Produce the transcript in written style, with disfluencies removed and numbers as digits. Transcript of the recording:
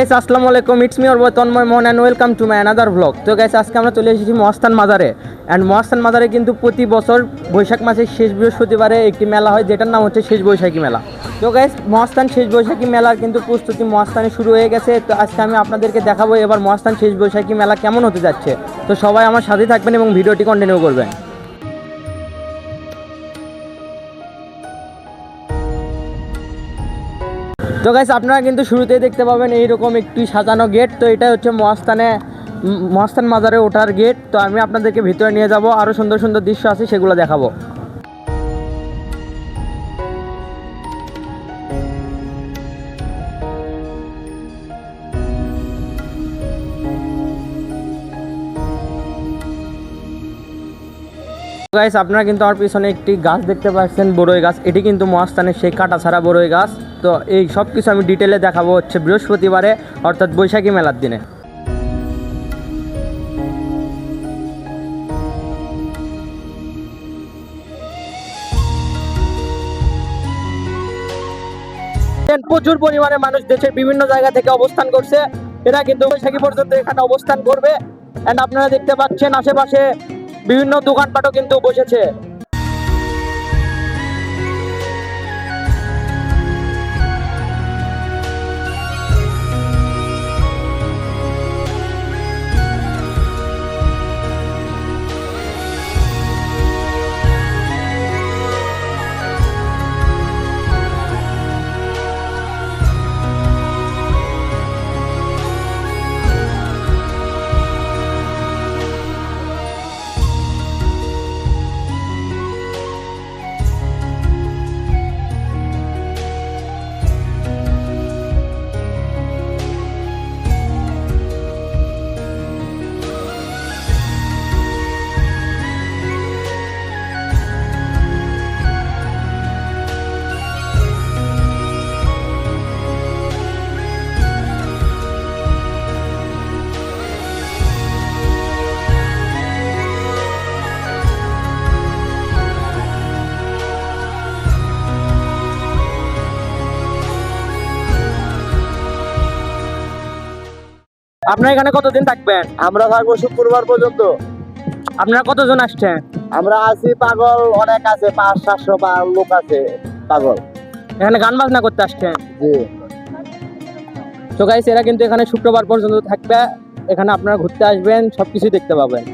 Guys আসসালামু আলাইকুম, it's me your boy Tanmoy Mohan and welcome to my another blog. তো guys আজকে আমরা চলে এসেছি মহাস্থান মাজারে। অ্যান্ড মহাস্থান মাজারে কিন্তু প্রতি বছর বৈশাখ মাসের শেষ বৃহস্পতিবারে একটি মেলা হয়, যেটার নাম হচ্ছে শেষ বৈশাখী মেলা। তো গাইস মহাস্থান শেষ বৈশাখী মেলার কিন্তু প্রস্তুতি মহাস্থানে শুরু হয়ে গেছে। তো আজকে আমি আপনাদেরকে দেখাবো এবার মহাস্থান শেষ বৈশাখী মেলা কেমন হতে যাচ্ছে। তো সবাই আমার সাথে থাকবেন এবং ভিডিওটি কন্টিনিউ করবেন। তো গাইস আপনারা কিন্তু শুরুতেই দেখতে পাবেন এইরকম একটি সাজানো গেট। তো এটা হচ্ছে মহাস্থান মাজারে ওঠার গেট। তো আমি আপনাদেরকে ভিতরে নিয়ে যাব, আরও সুন্দর সুন্দর দৃশ্য আছে সেগুলো দেখাবো। গাইস আপনারা কিন্তু আমার পিছনে একটি গাছ দেখতে পাচ্ছেন, বড়ই গাছ। এটি কিন্তু মহাস্থানের সেই কাটা ছাড়া বড়ই গাছ। তো এই সব কিছু আমি ডিটেলে দেখাবো হচ্ছে বৃহস্পতিবারে, অর্থাৎ বৈশাখী মেলার দিনে। প্রচুর পরিমাণে মানুষ দেশের বিভিন্ন জায়গা থেকে অবস্থান করছে। এরা কিন্তু বৈশাখী পর্যন্ত এখানে অবস্থান করবে। এন্ড আপনারা দেখতে পাচ্ছেন আশেপাশে বিভিন্ন দোকানপাটও কিন্তু বসেছে। আপনারা এখানে কতদিন থাকবেন? আমরা থাকবো শুক্রবার পর্যন্ত। আপনারা কতজন আসছেন? আমরা আছি পাগল অনেক আছে, 500-700 লোক আছে পাগল। এখানে গান বাজনা করতে আসছেন? জি। তো গাইস এরা কিন্তু এখানে শুক্রবার পর্যন্ত থাকবে। এখানে আপনারা ঘুরতে আসবেন, সবকিছু দেখতে পাবেন।